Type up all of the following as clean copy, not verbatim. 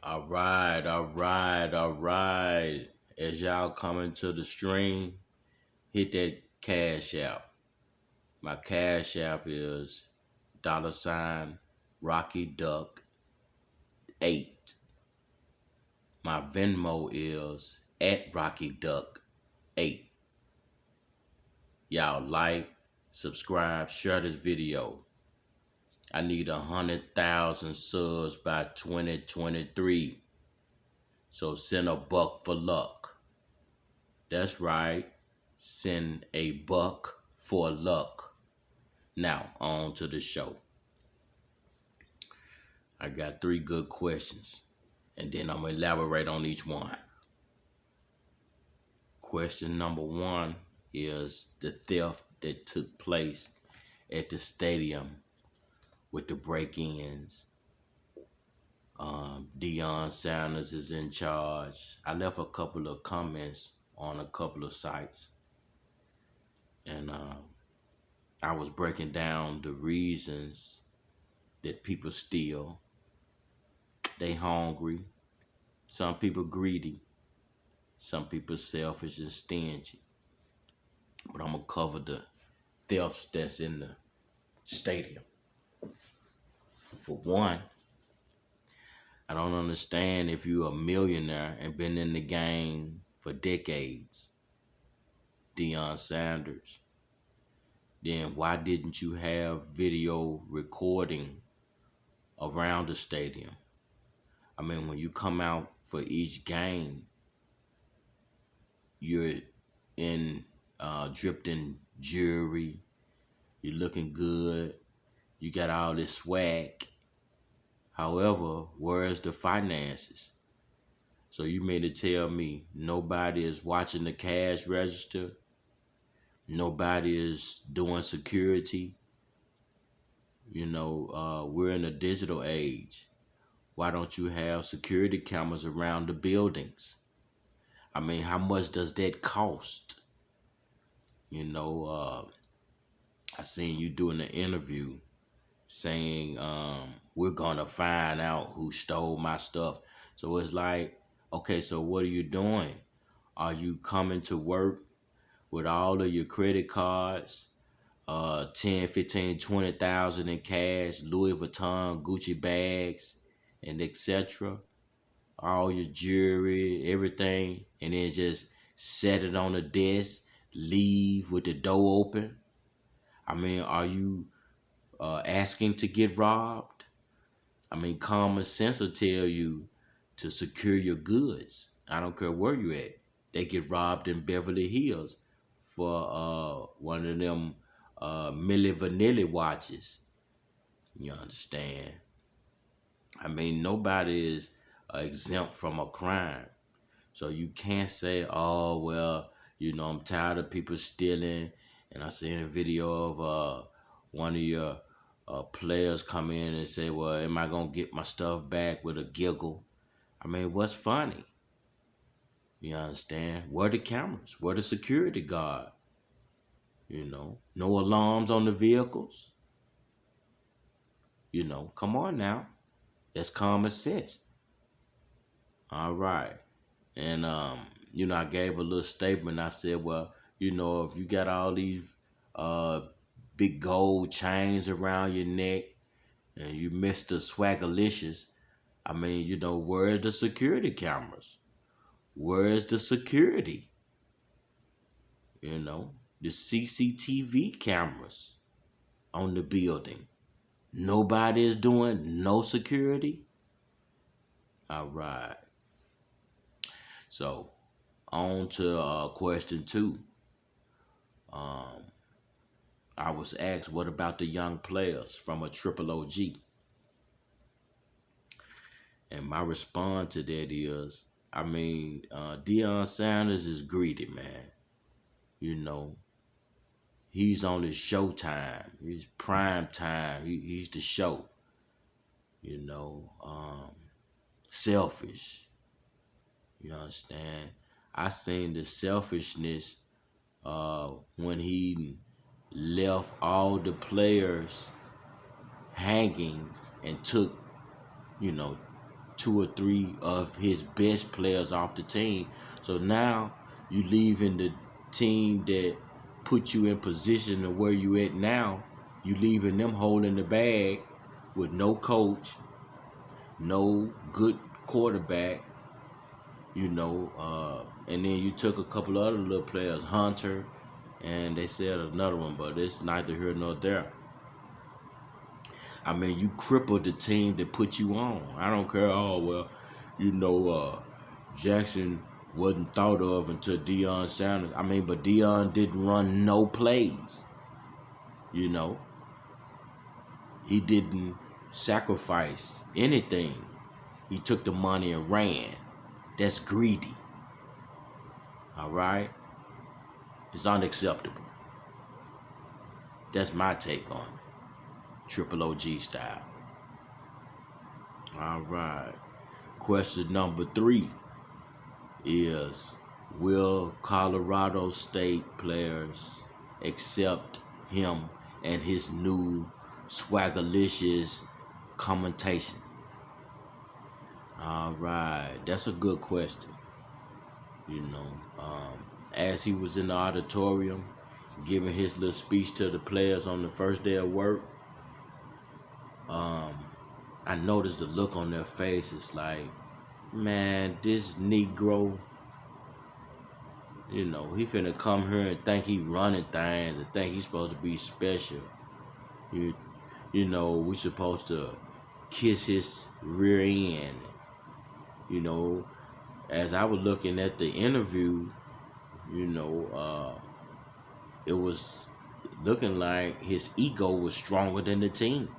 All right. As y'all coming to the stream, hit that cash app. My cash app is $Rocky Duck 8. My Venmo is at Rocky Duck 8. Y'all like, subscribe, share this video. I need 100,000 subs by 2023. So send a buck for luck. That's right. Send a buck for luck. Now, on to the show. I got 3 good questions, and then I'm going to elaborate on each one. Question number 1 is the theft that took place at the stadium with the break-ins. Deion Sanders is in charge. I left a couple of comments on a couple of sites, and I was breaking down the reasons that people steal. They hungry. Some people greedy. Some people selfish and stingy. But I'm going to cover the thefts that's in the stadium. For one, I don't understand if you're a millionaire and been in the game for decades, Deion Sanders, then why didn't you have video recording around the stadium? I mean, when you come out for each game, you're in dripped in jewelry, you're looking good, you got all this swag. However, where's the finances? So you mean to tell me nobody is watching the cash register? Nobody is doing security? We're in a digital age. Why don't you have security cameras around the buildings? I mean, how much does that cost? I seen you doing an interview saying, we're going to find out who stole my stuff. So it's like, okay, so what are you doing? Are you coming to work with all of your credit cards, 10, 15, 20,000 in cash, Louis Vuitton, Gucci bags, and etc., all your jewelry, everything, and then just set it on the desk, leave with the door open? I mean, are you asking to get robbed? I mean, common sense will tell you to secure your goods. I don't care where you at. They get robbed in Beverly Hills for one of them Milli Vanilli watches. You understand? I mean, nobody is exempt from a crime. So you can't say, oh, well, I'm tired of people stealing. And I seen a video of one of your players come in and say, well, am I going to get my stuff back, with a giggle? I mean, what's funny? You understand? Where the cameras? Where the security guard? No alarms on the vehicles? Come on now. That's common sense. All right. And, I gave a little statement. I said, well, if you got all these big gold chains around your neck and you Mr. Swagalicious, I mean, where's the security cameras? Where's the security? The CCTV cameras on the building. Nobody is doing no security? All right. So, on to question 2. I was asked, what about the young players from a triple OG? And my response to that is, I mean, Deion Sanders is greedy, man. He's on his showtime. He's prime time. He's the show. Selfish. You understand? I seen the selfishness when he left all the players hanging and took, $2 two or three of his best players off the team. So now you leaving the team that put you in position of where you at now. You leaving them holding the bag with no coach, no good quarterback, and then you took a couple other little players, Hunter, and they said another one, but it's neither here nor there. I mean, you crippled the team that put you on. I don't care. Oh well, Jackson wasn't thought of until Deion Sanders. I mean, but Deion didn't run no plays. He didn't sacrifice anything. He took the money and ran. That's greedy. All right, it's unacceptable. That's my take on it. Triple OG style. All right. Question number 3 is, will Colorado State players accept him and his new swaggerlicious commentation? All right. That's a good question. As he was in the auditorium giving his little speech to the players on the first day of work, I noticed the look on their faces like, man, this Negro, he finna come here and think he running things and think he's supposed to be special. We supposed to kiss his rear end. As I was looking at the interview, it was looking like his ego was stronger than the team.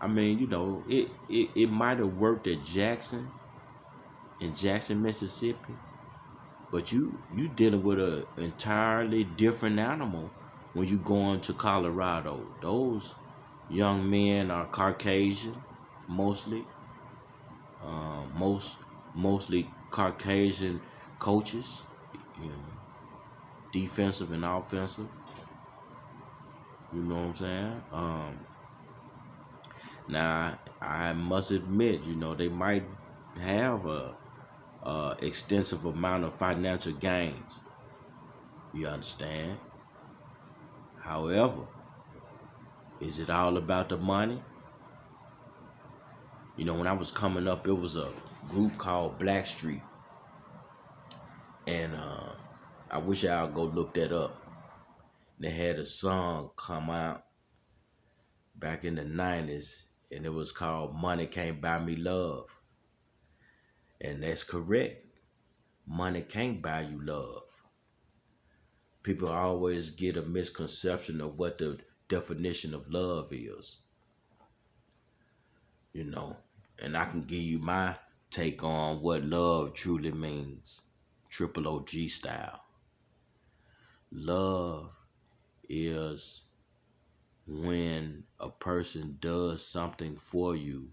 I mean, it might have worked at Jackson, Mississippi, but you dealing with an entirely different animal when you go into Colorado. Those young men are Caucasian, mostly. Mostly Caucasian coaches, defensive and offensive. You know what I'm saying? Now I must admit, they might have a extensive amount of financial gains. You understand? However, is it all about the money? When I was coming up, it was a group called Blackstreet, and I wish y'all go look that up. They had a song come out back in the 90s, and it was called Money Can't Buy Me Love. And that's correct. Money can't buy you love. People always get a misconception of what the definition of love is. And I can give you my take on what love truly means. Triple OG style. Love is when a person does something for you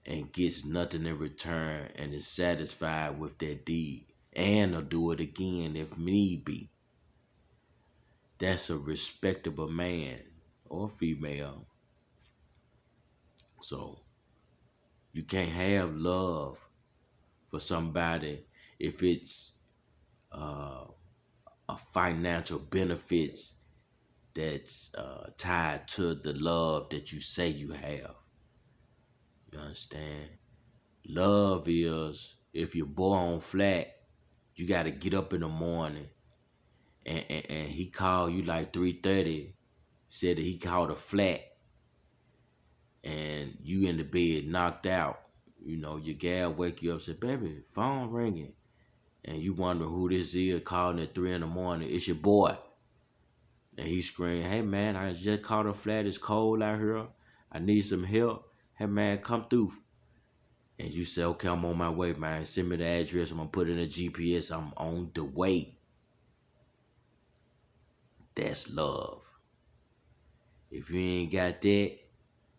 and gets nothing in return and is satisfied with that deed and will do it again if need be. That's a respectable man or female. So you can't have love for somebody if it's a financial benefits that's tied to the love that you say you have. You understand? Love is, if you're born flat, you got to get up in the morning and he called you like 3:30, said that he called a flat, and you in the bed knocked out. Your gal wake you up, say, baby, phone ringing. And you wonder who this is calling at 3 in the morning. It's your boy. And he screamed, hey man, I just caught a flat. It's cold out here. I need some help. Hey man, come through. And you say, okay, I'm on my way, man. Send me the address. I'm going to put in a GPS. I'm on the way. That's love. If you ain't got that,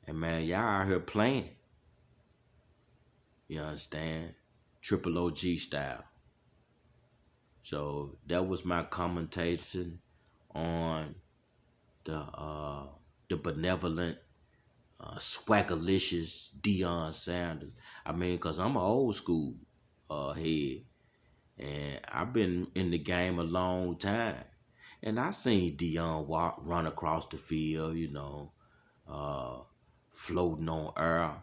and man, y'all out here playing. You understand? Triple OG style. So that was my commentation on the benevolent Swagalicious Deion Sanders. I mean, cause I'm an old school head, and I've been in the game a long time, and I seen Deion run across the field, uh, floating on air.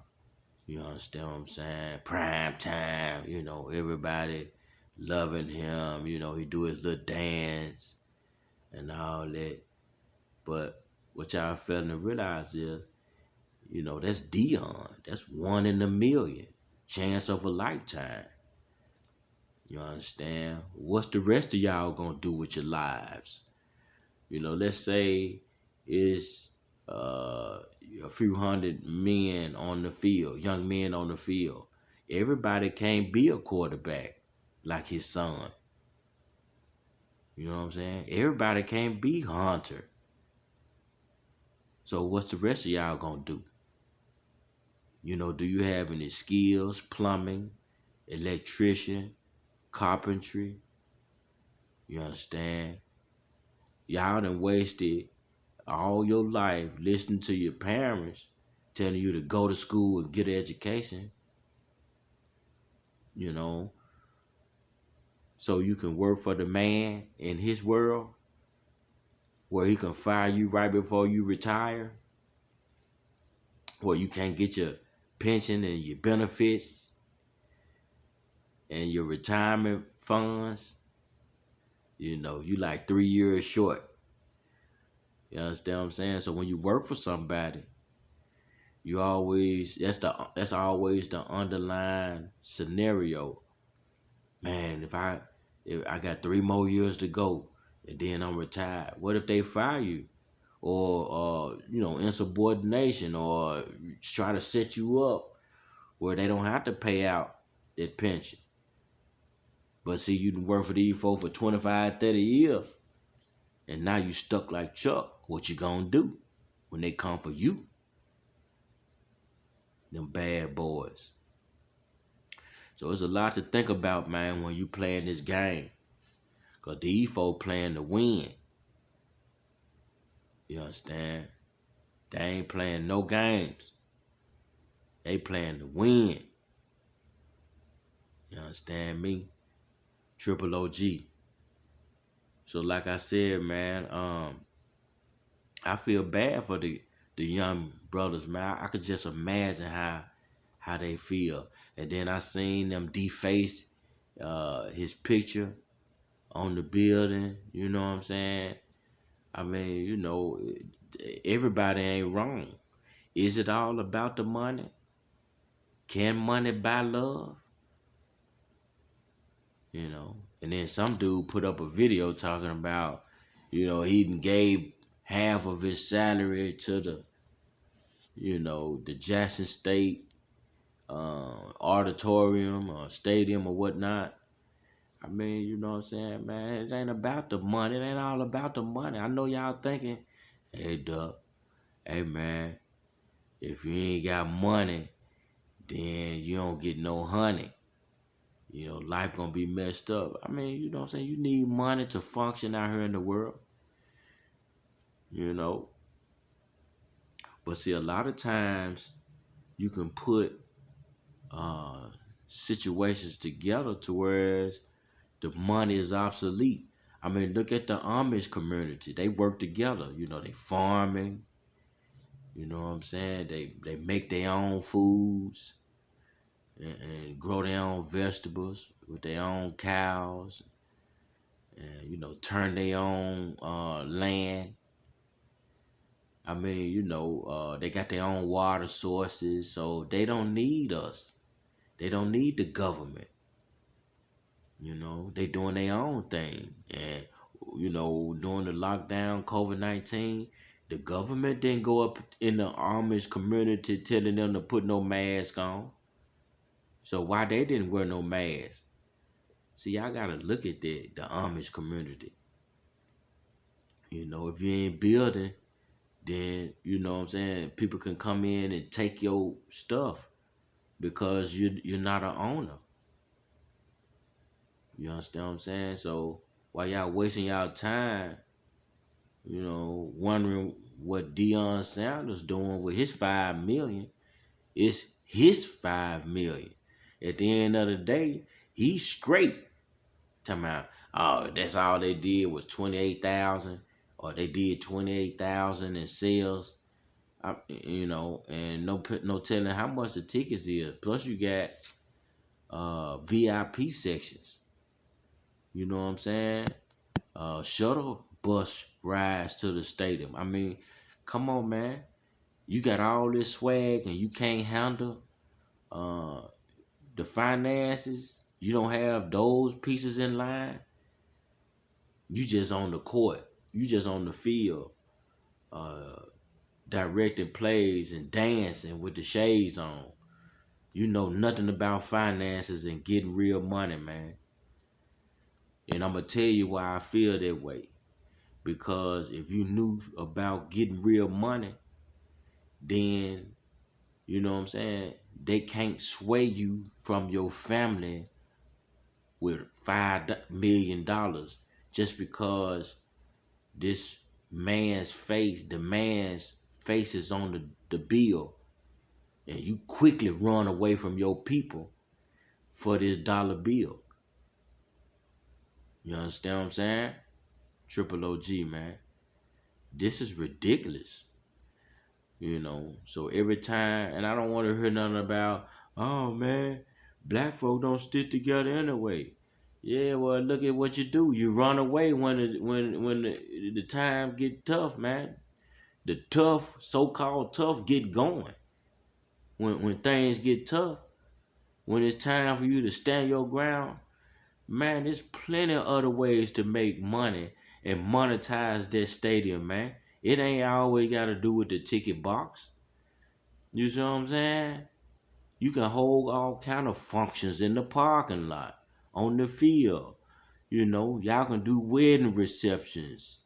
You understand what I'm saying? Prime time, everybody loving him. He do his little dance and all that. But what y'all failing to realize is, that's Deion. That's 1 in a million. Chance of a lifetime. You understand? What's the rest of y'all gonna do with your lives? Let's say it's a few hundred men on the field, young men on the field. Everybody can't be a quarterback like his son. You know what I'm saying? Everybody can't be Hunter. So what's the rest of y'all gonna do? Do you have any skills, plumbing, electrician, carpentry? You understand? Y'all done wasted all your life listening to your parents telling you to go to school and get an education, you know, so you can work for the man in his world where he can fire you right before you retire, where you can't get your pension and your benefits and your retirement funds. You like 3 years short. You understand what I'm saying? So when you work for somebody, you always that's always the underlying scenario. Man, if I got 3 more years to go and then I'm retired, what if they fire you? Or insubordination, or try to set you up where they don't have to pay out that pension. But see, you done work for these folks for 25, 30 years, and now you stuck like Chuck. What you gonna do when they come for you? Them bad boys. So it's a lot to think about, man, when you playing this game. Because these folks playing to win. You understand? They ain't playing no games. They playing to win. You understand me? Triple OG. So like I said, man, I feel bad for the young brothers, man. I could just imagine how they feel. And then I seen them deface his picture on the building. You know what I'm saying? I mean, everybody ain't wrong. Is it all about the money? Can money buy love? And then some dude put up a video talking about, he done gave half of his salary to the Jackson State auditorium or stadium or whatnot. I mean, you know what I'm saying, man? It ain't about the money. It ain't all about the money. I know y'all thinking, hey, Duck, hey, man, if you ain't got money, then you don't get no honey. Life gonna be messed up. I mean, you know what I'm saying? You need money to function out here in the world. But see, a lot of times you can put situations together to whereas the money is obsolete. I mean, look at the Amish community. They work together. They farming. You know what I'm saying? They make their own foods and grow their own vegetables with their own cows, and turn their own land. I mean, they got their own water sources, so they don't need us. They don't need the government. They doing their own thing. And, during the lockdown, COVID-19, the government didn't go up in the Amish community telling them to put no mask on. So why they didn't wear no mask? See, y'all got to look at the Amish community. If you ain't building, then, you know what I'm saying, people can come in and take your stuff because you're not an owner. You understand what I'm saying? So while y'all wasting y'all time, wondering what Deion Sanders doing with his 5 million is his 5 million. At the end of the day, he's straight. Talking about, oh, that's all they did was 28,000, or they did 28,000 in sales. And no telling how much the tickets is. Plus, you got VIP sections. You know what I'm saying? Shuttle bus rides to the stadium. I mean, come on, man. You got all this swag and you can't handle uh, the finances. You don't have those pieces in line. You just on the court. You just on the field, uh, directing plays and dancing with the shades on. You know nothing about finances and getting real money, man. And I'm going to tell you why I feel that way. Because if you knew about getting real money, then, you know what I'm saying, they can't sway you from your family with $5 million just because the man's face is on the bill, and you quickly run away from your people for this dollar bill. You understand what I'm saying? Triple OG, man. This is ridiculous. So every time, and I don't want to hear nothing about, oh man, black folk don't stick together anyway. Yeah, well, look at what you do. You run away when the time get tough, man. The tough, so-called tough, get going. When things get tough, when it's time for you to stand your ground, man, there's plenty of other ways to make money and monetize that stadium, man. It ain't always got to do with the ticket box. You see what I'm saying? You can hold all kind of functions in the parking lot, on the field. Y'all can do wedding receptions.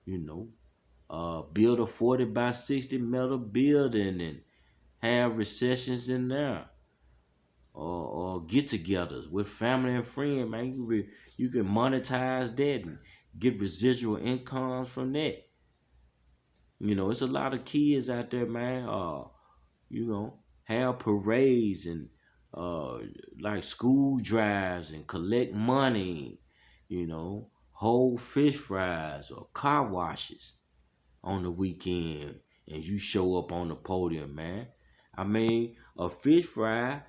Build a 40 by 60 metal building and have recessions in there. Or get-togethers with family and friends, man. You can monetize that and get residual incomes from that. It's a lot of kids out there, man. Have parades and like school drives and collect money. Hold fish fries or car washes on the weekend, and you show up on the podium, man. I mean, a fish fry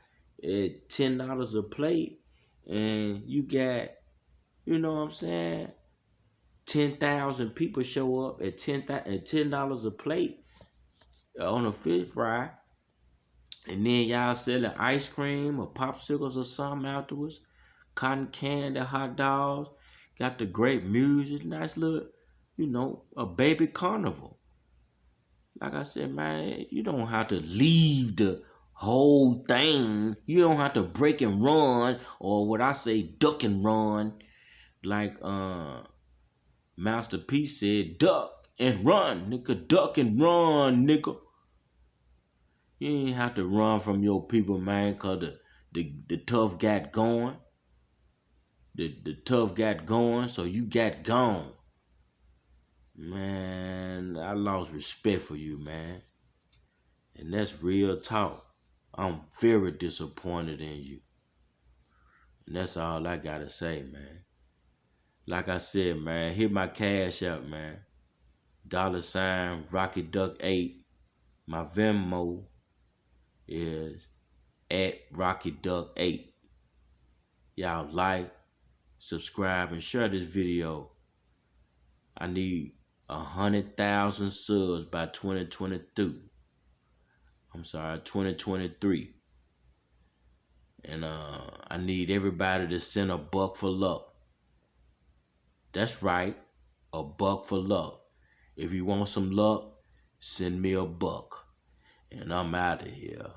at $10 a plate, and you got, you know what I'm saying, 10,000 people show up at $10 a plate on a fish fry, and then y'all selling ice cream or popsicles or something afterwards, cotton candy, hot dogs, got the great music, nice little, a baby carnival. Like I said, man, you don't have to leave the whole thing. You don't have to break and run, or what I say, duck and run. Like Master P said, duck and run, nigga. Duck and run, nigga. You ain't have to run from your people, man, cause the tough got going. The tough got going, so you got gone. Man, I lost respect for you, man. And that's real talk. I'm very disappointed in you. And that's all I gotta say, man. Like I said, man, hit my cash out, man. $ Rocky Duck 8. My Venmo is at Rocky Duck 8. Y'all like, subscribe, and share this video. I need 100,000 subs by 2022. I'm sorry, 2023. And I need everybody to send a buck for luck. That's right, a buck for luck. If you want some luck, send me a buck. And I'm out of here.